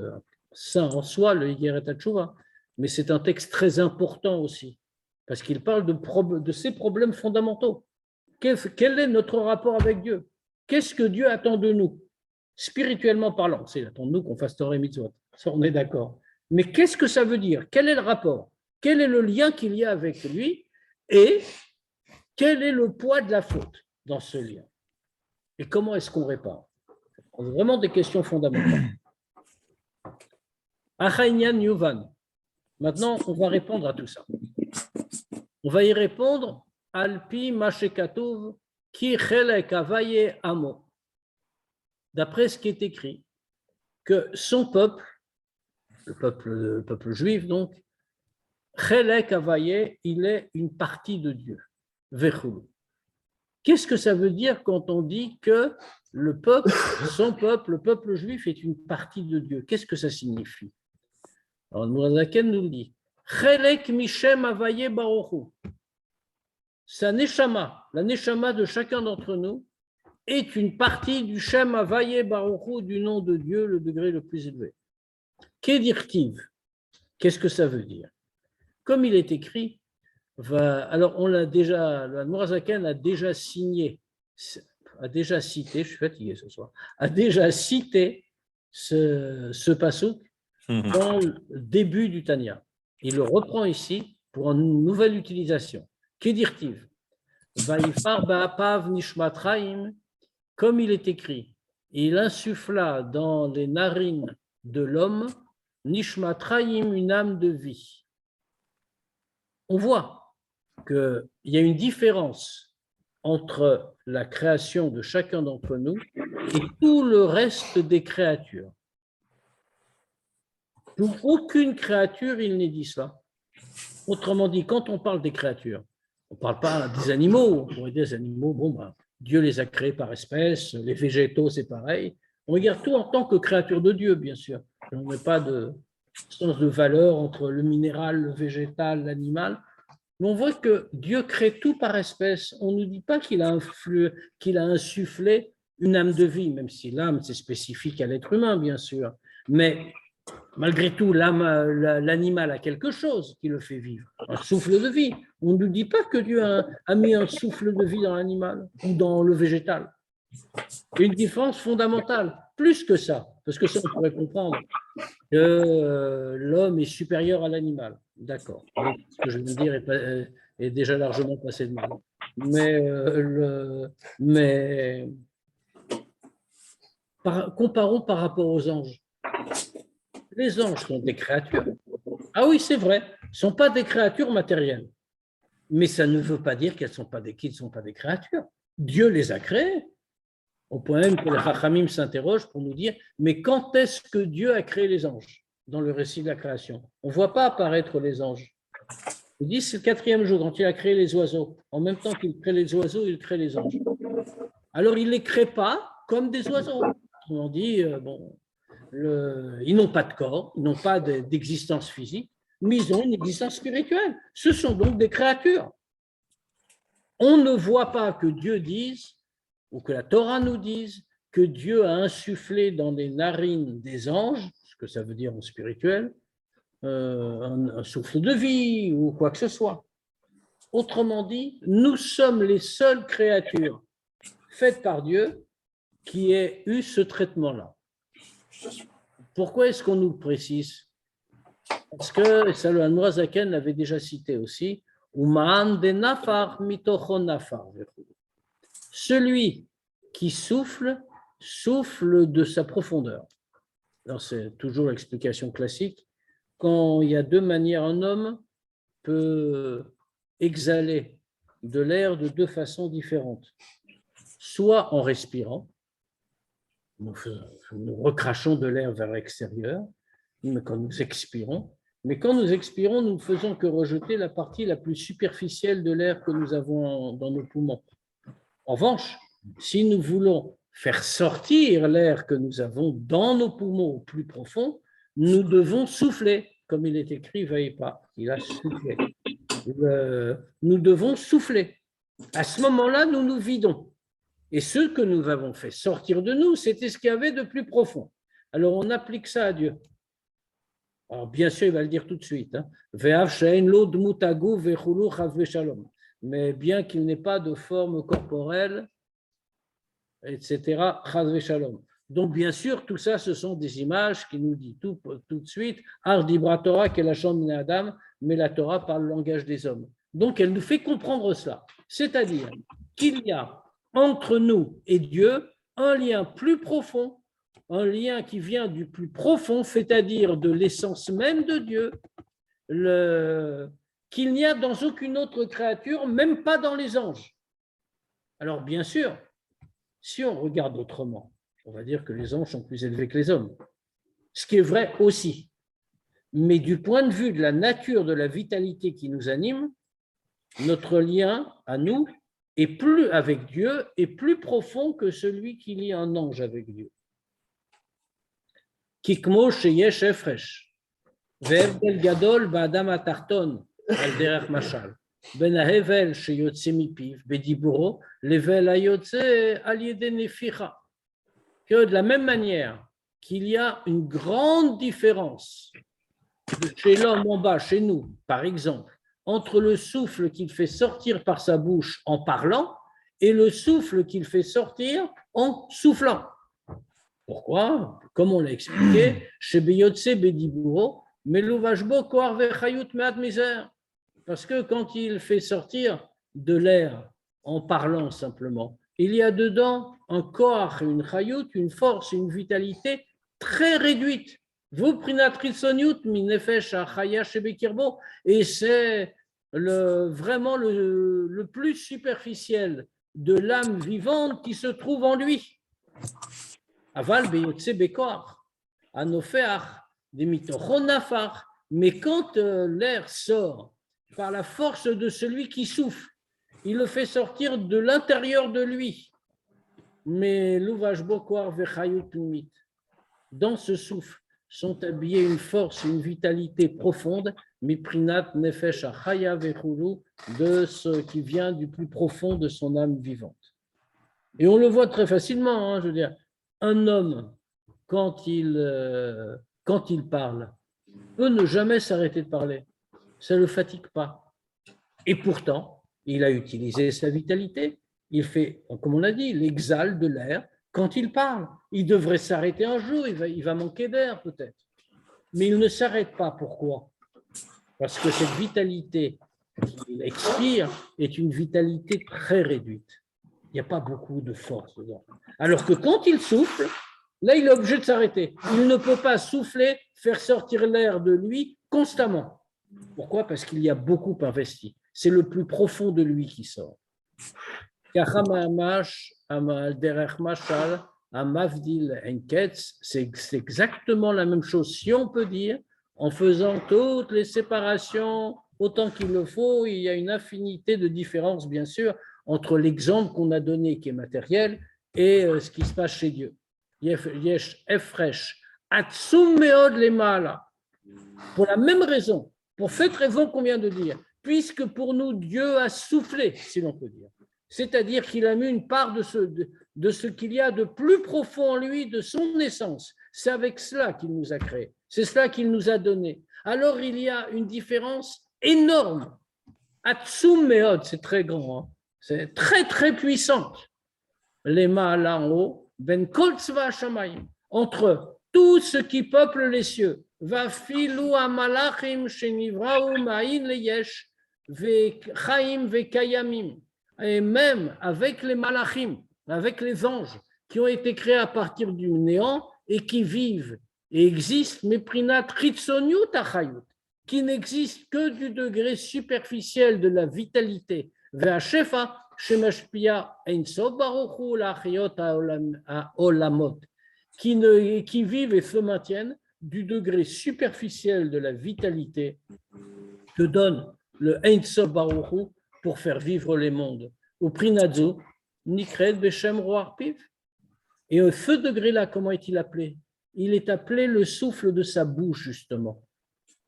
saint en soi, le Yigeret HaTshuva, mais c'est un texte très important aussi, parce qu'il parle de ces problèmes fondamentaux. Quel est notre rapport avec Dieu? Qu'est-ce que Dieu attend de nous, spirituellement parlant? Il attend de nous qu'on fasse Torah et Mitzvot. Ça, on est d'accord. Mais qu'est-ce que ça veut dire? Quel est le rapport? Quel est le lien qu'il y a avec lui? Et quel est le poids de la faute dans ce lien? Et comment est-ce qu'on répare? C'est vraiment des questions fondamentales. Achaïnian Yuvan. Maintenant, on va répondre à tout ça. On va y répondre Alpi Mashekatouv Ki Chelek Avaye Amo. D'après ce qui est écrit, que son peuple, le peuple juif donc, Chelek Avaye, il est une partie de Dieu. Vechulu. Qu'est-ce que ça veut dire quand on dit que le peuple, son peuple, le peuple juif est une partie de Dieu? Qu'est-ce que ça signifie? Alors, Mourazaken nous le dit. Chelek Mishem Avaye Baruchu. Sa neshama, la neshama de chacun d'entre nous, est une partie du Shem Avaye Baruchu, du nom de Dieu, le degré le plus élevé. Kedirtiv, qu'est-ce que ça veut dire? Comme il est écrit, alors on l'a déjà, le Mourazaken a déjà signé, a déjà cité, je suis fatigué ce soir, a déjà cité ce passouk dans le début du Tanya. Il le reprend ici pour une nouvelle utilisation. Kedirtiv, Vaifar Ba'apav Nishmatraim, comme il est écrit, il insuffla dans les narines de l'homme Nishmatraim, une âme de vie. On voit qu'il y a une différence entre la création de chacun d'entre nous et tout le reste des créatures. Pour aucune créature, il n'est dit cela. Autrement dit, quand on parle des créatures, on ne parle pas des animaux. On pourrait dire des animaux, Dieu les a créés par espèce, les végétaux, c'est pareil. On regarde tout en tant que créature de Dieu, bien sûr. On n'a pas de sens de valeur entre le minéral, le végétal, l'animal. Mais on voit que Dieu crée tout par espèce. On ne dit pas qu'il a insufflé une âme de vie, même si l'âme, c'est spécifique à l'être humain, bien sûr. Mais malgré tout, l'animal a quelque chose qui le fait vivre, un souffle de vie. On ne dit pas que Dieu a mis un souffle de vie dans l'animal ou dans le végétal. Une différence fondamentale, plus que ça, parce que ça, on pourrait comprendre que l'homme est supérieur à l'animal. D'accord. Ce que je veux dire est déjà largement passé de mal. Mais comparons par rapport aux anges. Les anges sont des créatures. Ah oui, c'est vrai. Ce ne sont pas des créatures matérielles. Mais ça ne veut pas dire qu'ils ne sont pas des créatures. Dieu les a créées. Au point même que les Chachamim s'interrogent pour nous dire, mais quand est-ce que Dieu a créé les anges dans le récit de la création? On ne voit pas apparaître les anges. Il dit c'est le 4e jour, quand il a créé les oiseaux. En même temps qu'il crée les oiseaux, il crée les anges. Alors, il ne les crée pas comme des oiseaux. On dit, ils n'ont pas de corps, ils n'ont pas d'existence physique, mais ils ont une existence spirituelle. Ce sont donc des créatures. On ne voit pas que Dieu dise, ou que la Torah nous dise, que Dieu a insufflé dans les narines des anges, ce que ça veut dire en spirituel, un souffle de vie ou quoi que ce soit. Autrement dit, nous sommes les seules créatures faites par Dieu qui aient eu ce traitement-là. Pourquoi est-ce qu'on nous le précise? Parce que Salomon Mourazaken l'avait déjà cité aussi, celui qui souffle, souffle de sa profondeur. Alors c'est toujours l'explication classique. Quand il y a deux manières, un homme peut exhaler de l'air de deux façons différentes. Soit en respirant, nous recrachons de l'air vers l'extérieur, mais quand nous expirons, nous ne faisons que rejeter la partie la plus superficielle de l'air que nous avons dans nos poumons. En revanche, si nous voulons faire sortir l'air que nous avons dans nos poumons au plus profond, nous devons souffler, comme il est écrit, veille pas, il a soufflé. Nous devons souffler. À ce moment-là, nous nous vidons. Et ce que nous avons fait sortir de nous, c'était ce qu'il y avait de plus profond. Alors, on applique ça à Dieu. Alors, bien sûr, il va le dire tout de suite. Mais bien qu'il n'ait pas de forme corporelle, etc., Donc, bien sûr, tout ça, ce sont des images qui nous disent tout de suite, Ar dibra Torah, qu'est la chambre Adam, mais la Torah parle le langage des hommes. Donc, elle nous fait comprendre cela. C'est-à-dire qu'il y a entre nous et Dieu un lien plus profond, un lien qui vient du plus profond, c'est-à-dire de l'essence même de Dieu, qu'il n'y a dans aucune autre créature, même pas dans les anges. Alors, bien sûr, si on regarde autrement, on va dire que les anges sont plus élevés que les hommes, ce qui est vrai aussi. Mais du point de vue de la nature de la vitalité qui nous anime, notre lien à nous est plus avec Dieu est plus profond que celui qui lie un ange avec Dieu. Kikmo sheyesh efresh, ve'evdel gadol ba'adam atarton al derech mashal, ben hahevel sheyotze mipiv bediburo level hayotze al yede neficha. Que de la même manière qu'il y a une grande différence chez l'homme en bas, chez nous, par exemple, entre le souffle qu'il fait sortir par sa bouche en parlant et le souffle qu'il fait sortir en soufflant. Pourquoi? Comme on l'a expliqué, chez Beyotse Bediburo, Melouvajbo Koar Vechayut Meat Misère. Parce que quand il fait sortir de l'air en parlant simplement, il y a dedans un corps, une chayut, une force, une vitalité très réduite. Et c'est vraiment le plus superficiel de l'âme vivante qui se trouve en lui. Aval beyotse bekor, anofeach, demitochon nafar. Mais quand l'air sort par la force de celui qui souffle, il le fait sortir de l'intérieur de lui. Mais l'ouvajbo koar vechayut lumit. Dans ce souffle sont habillés une force, une vitalité profonde, miprinat nefesh achaya vechulu, de ce qui vient du plus profond de son âme vivante. Et on le voit très facilement, je veux dire, un homme, quand il parle, peut ne jamais s'arrêter de parler. Ça ne le fatigue pas. Et pourtant, il a utilisé sa vitalité. Il fait, comme on a dit, l'exhale de l'air quand il parle. Il devrait s'arrêter un jour, il va manquer d'air peut-être. Mais il ne s'arrête pas. Pourquoi? Parce que cette vitalité qu'il expire est une vitalité très réduite. Il n'y a pas beaucoup de force dedans. Alors que quand il souffle, là, il est obligé de s'arrêter. Il ne peut pas souffler, faire sortir l'air de lui constamment. Pourquoi? Parce qu'il y a beaucoup investi. C'est le plus profond de lui qui sort. C'est exactement la même chose. Si on peut dire, en faisant toutes les séparations autant qu'il le faut, il y a une infinité de différences, bien sûr, entre l'exemple qu'on a donné, qui est matériel, et ce qui se passe chez Dieu. Yesh efresh atsum meod lemala. Pour la même raison, pour cette raison qu'on vient de dire, puisque pour nous, Dieu a soufflé, si l'on peut dire. C'est-à-dire qu'il a mis une part de ce qu'il y a de plus profond en lui, de son essence. C'est avec cela qu'il nous a créés. C'est cela qu'il nous a donné. Alors, il y a une différence énorme. Atsum meod, c'est très grand. Hein. C'est très, très puissante. Les là en haut, ben kol tzva shamayim, entre tout ce qui peuple les cieux, va filou amalachim shenivrau ma'in leyesh, ve chaim ve kayamim, et même avec les malachim, avec les anges qui ont été créés à partir du néant et qui vivent et existent, mais prinat ritzoniut achayut, qui n'existent que du degré superficiel de la vitalité, ve shefa shemashpia ein sof baruch hu la'achiyot ha'olamot, qui vivent et se maintiennent du degré superficiel de la vitalité que donne le Ein Sof Baruch Hu pour faire vivre les mondes. Au Prinazo, Nikred Beshem Roarpiv. Et ce degré-là, comment est-il appelé? Il est appelé le souffle de sa bouche, justement.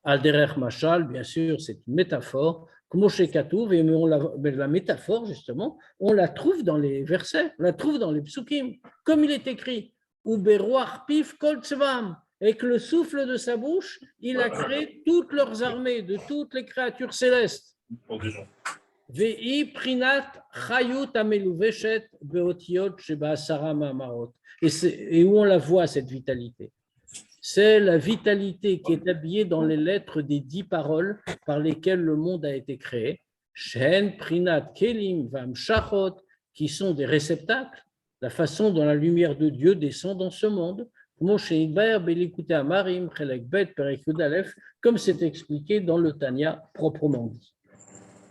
Al-Derer Machal, bien sûr, c'est une métaphore. Kmoshe Katouv, mais la métaphore, justement, on la trouve dans les versets, on la trouve dans les psukim, comme il est écrit. Uberoarpiv Kol Tzvam. Et que le souffle de sa bouche, il a créé toutes leurs armées, de toutes les créatures célestes. Ve'i prinat chayut ameluveshet beotiot sheba'asara ma'amarot. Et où on la voit, cette vitalité? C'est la vitalité qui est habillée dans les lettres des 10 paroles par lesquelles le monde a été créé. Shen prinat kelim vam shachot, qui sont des réceptacles, la façon dont la lumière de Dieu descend dans ce monde. Comme c'est expliqué dans le Tanya proprement dit.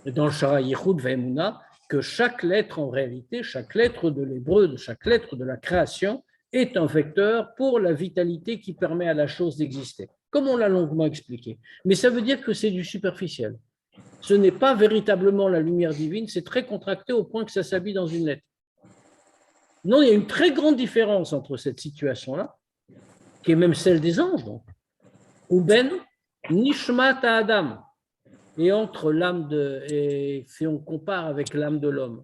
Et dans le Shara Yichud Ve'emuna, que chaque lettre en réalité, chaque lettre de l'hébreu, chaque lettre de la création est un vecteur pour la vitalité qui permet à la chose d'exister, comme on l'a longuement expliqué. Mais ça veut dire que c'est du superficiel. Ce n'est pas véritablement la lumière divine, c'est très contracté au point que ça s'habille dans une lettre. Non, il y a une très grande différence entre cette situation-là, qui est même celle des anges, donc, ou ben nishmat Adam, et entre l'âme de, et si on compare avec l'âme de l'homme,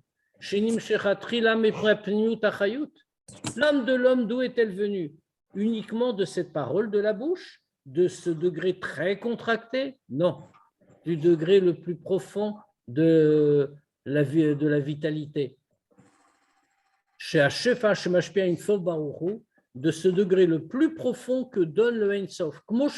l'âme de l'homme, d'où est-elle venue? Uniquement de cette parole de la bouche, de ce degré très contracté? Non, du degré le plus profond de la vitalité. De ce degré le plus profond que donne le Ein Sof, comme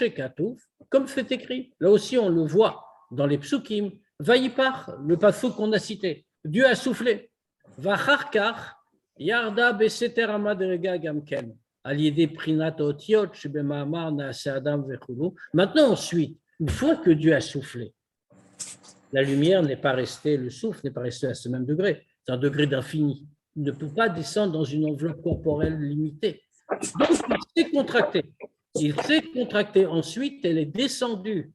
c'est écrit. Là aussi, on le voit dans les psukim. Vaïpar, le pasuk qu'on a cité. Dieu a soufflé. Vacharkar, yarda beseter amadrega gamken. Aliede prinat otiot, shebemamar naase adam vechulu. Maintenant, ensuite, une fois que Dieu a soufflé, la lumière n'est pas restée, le souffle n'est pas resté à ce même degré. C'est un degré d'infini. Il ne peut pas descendre dans une enveloppe corporelle limitée. Donc, il s'est contracté. Il s'est contracté. Ensuite, elle est descendue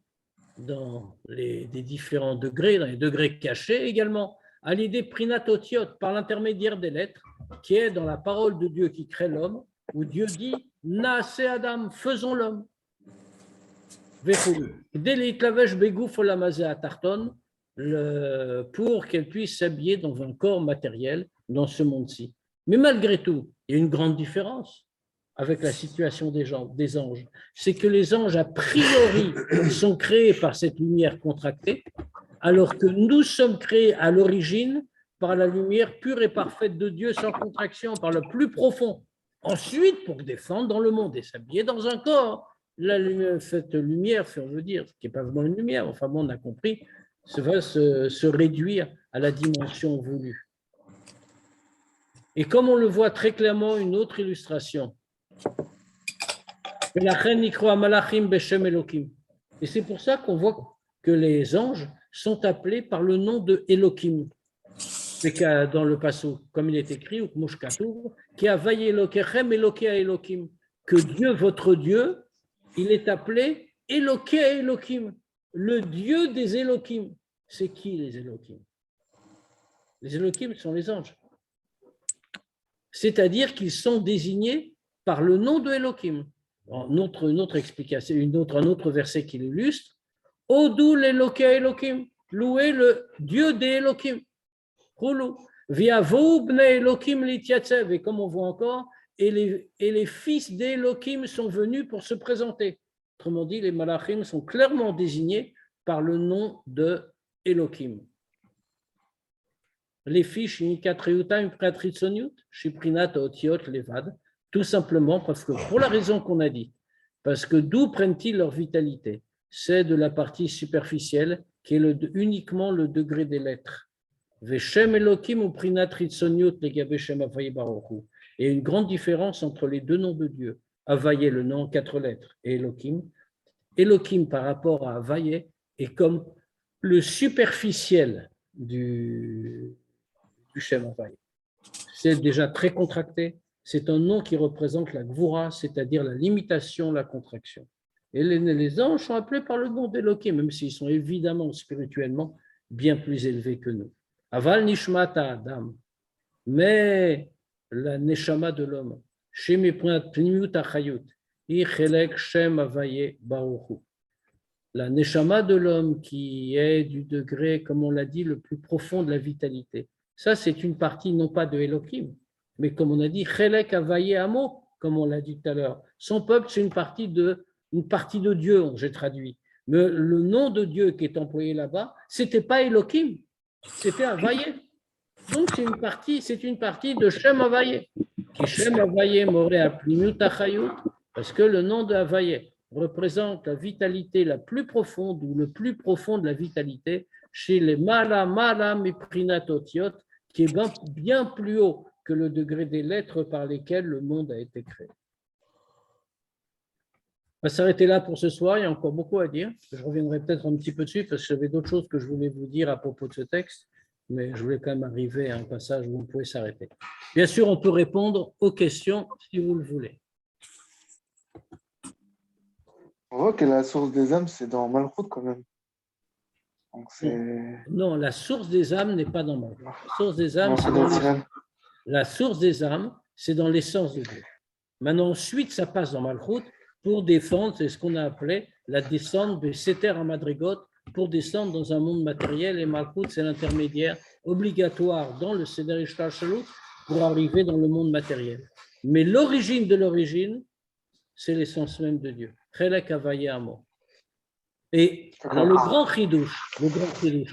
dans des différents degrés, dans les degrés cachés également, à l'idée prinatotiot, par l'intermédiaire des lettres, qui est dans la parole de Dieu qui crée l'homme, où Dieu dit « Naase Adam, faisons l'homme ». Dès les clavesh begouf olamazé à Tarton, pour qu'elle puisse s'habiller dans un corps matériel dans ce monde-ci. Mais malgré tout, il y a une grande différence avec la situation des anges. C'est que les anges, a priori, sont créés par cette lumière contractée, alors que nous sommes créés à l'origine par la lumière pure et parfaite de Dieu sans contraction, par le plus profond. Ensuite, pour défendre dans le monde et s'habiller dans un corps, cette lumière, si on veut dire, qui n'est pas vraiment une lumière, enfin bon, on a compris, va se réduire à la dimension voulue. Et comme on le voit très clairement, une autre illustration. Et c'est pour ça qu'on voit que les anges sont appelés par le nom de Elohim. C'est dans le passage, comme il est écrit, ou qui a vaillé Elokechem, Eloké Elohim, que Dieu, votre Dieu, il est appelé Eloké Elohim, le Dieu des Elohim. C'est qui les Elohim? Les Elohim sont les anges. C'est-à-dire qu'ils sont désignés par le nom de Elohim. Une autre explication, un autre verset qui l'illustre. Odou l'Eloké Elohim, louez le Dieu des Elohim. Viavou bnei Elohim litiatsev, et comme on voit encore, et les fils d'Elohim sont venus pour se présenter. Autrement dit, les malachim sont clairement désignés par le nom de Elohim. Les fiches levad, tout simplement parce que, pour la raison qu'on a dit, parce que d'où prennent-ils leur vitalité? C'est de la partie superficielle qui est uniquement le degré des lettres. Veshem Elohim ou prinat ritsoniut legabe shem Havaye baruchu. Et une grande différence entre les deux noms de Dieu. Havaye, le nom en 4 lettres, et Elohim. Elohim par rapport à Havaye est comme le superficiel du Shem Havaye. C'est déjà très contracté. C'est un nom qui représente la Gvura, c'est-à-dire la limitation, la contraction. Et les anges sont appelés par le nom d'Elohim, même s'ils sont évidemment spirituellement bien plus élevés que nous. Aval nishmata Adam, mais la neshama de l'homme, Shem pnimiut achayut, ichelek Shem Havaye baruchu. La neshama de l'homme qui est du degré, comme on l'a dit, le plus profond de la vitalité. Ça, c'est une partie non pas de Elohim, mais comme on a dit, Chelek Havaye Amo, comme on l'a dit tout à l'heure. Son peuple, c'est une partie de Dieu, j'ai traduit. Mais le nom de Dieu qui est employé là-bas, ce n'était pas Elohim, C'était Havaye. Donc, c'est une partie de Shem Havaye. Qui Shem Havaye Moré Aplimut Achayut, parce que le nom de Havaye représente la vitalité la plus profonde ou le plus profond de la vitalité chez les Mala Miprinat Otiot, qui est bien plus haut que le degré des lettres par lesquelles le monde a été créé. On va s'arrêter là pour ce soir, il y a encore beaucoup à dire. Je reviendrai peut-être un petit peu dessus parce que j'avais d'autres choses que je voulais vous dire à propos de ce texte, mais je voulais quand même arriver à un passage où vous pouvez s'arrêter. Bien sûr, on peut répondre aux questions si vous le voulez. On voit que la source des âmes, c'est dans Malchut quand même. Donc non, la source des âmes n'est pas dans Malchut. La source des âmes, la source des âmes, c'est dans l'essence de Dieu. Maintenant, ensuite, ça passe dans Malchut pour défendre, c'est ce qu'on a appelé la descente de Seter à Madrigot, pour descendre dans un monde matériel, et Malchut, c'est l'intermédiaire obligatoire dans le Seder Ishtalshalut pour arriver dans le monde matériel. Mais l'origine de l'origine, c'est l'essence même de Dieu. Chelek Havaye Amo. Et alors, le grand chidouche, en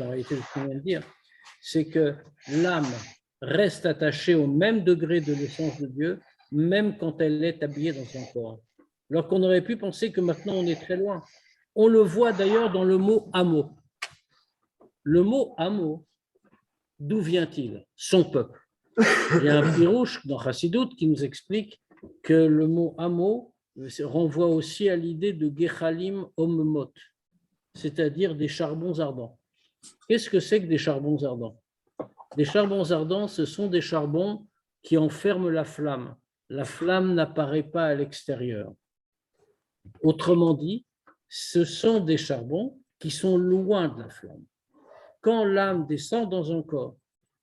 réalité, ce qu'on vient de dire, c'est que l'âme reste attachée au même degré de l'essence de Dieu, même quand elle est habillée dans un corps. Alors qu'on aurait pu penser que maintenant on est très loin. On le voit d'ailleurs dans le mot Amo. Le mot Amo, d'où vient-il? Son peuple. Il y a un pirouche dans Chassidut qui nous explique que le mot Amo renvoie aussi à l'idée de Gechalim Ommot, c'est-à-dire des charbons ardents. Qu'est-ce que c'est que des charbons ardents? Des charbons ardents, ce sont des charbons qui enferment la flamme. La flamme n'apparaît pas à l'extérieur. Autrement dit, ce sont des charbons qui sont loin de la flamme. Quand l'âme descend dans un corps,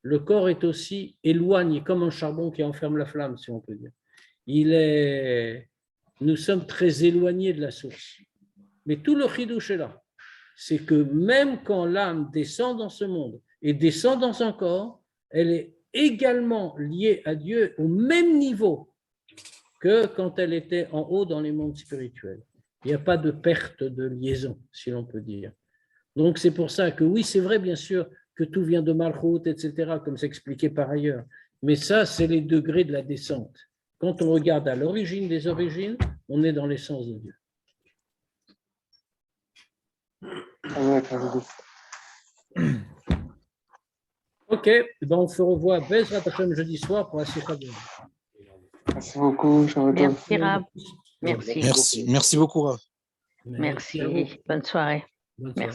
le corps est aussi éloigné, comme un charbon qui enferme la flamme, si on peut dire. Nous sommes très éloignés de la source. Mais tout le chidouche est là. C'est que même quand l'âme descend dans ce monde et descend dans un corps, elle est également liée à Dieu au même niveau que quand elle était en haut dans les mondes spirituels. Il n'y a pas de perte de liaison, si l'on peut dire. Donc c'est pour ça que oui, c'est vrai bien sûr que tout vient de Malchut, etc., comme c'est expliqué par ailleurs. Mais ça, c'est les degrés de la descente. Quand on regarde à l'origine des origines, on est dans l'essence de Dieu. Ok, ben on se revoit Bezrat Hashem jeudi soir pour la Sikha de. Merci beaucoup, merci Rav. Merci. Merci beaucoup Rav. Merci. Bonne soirée. Bonne soirée.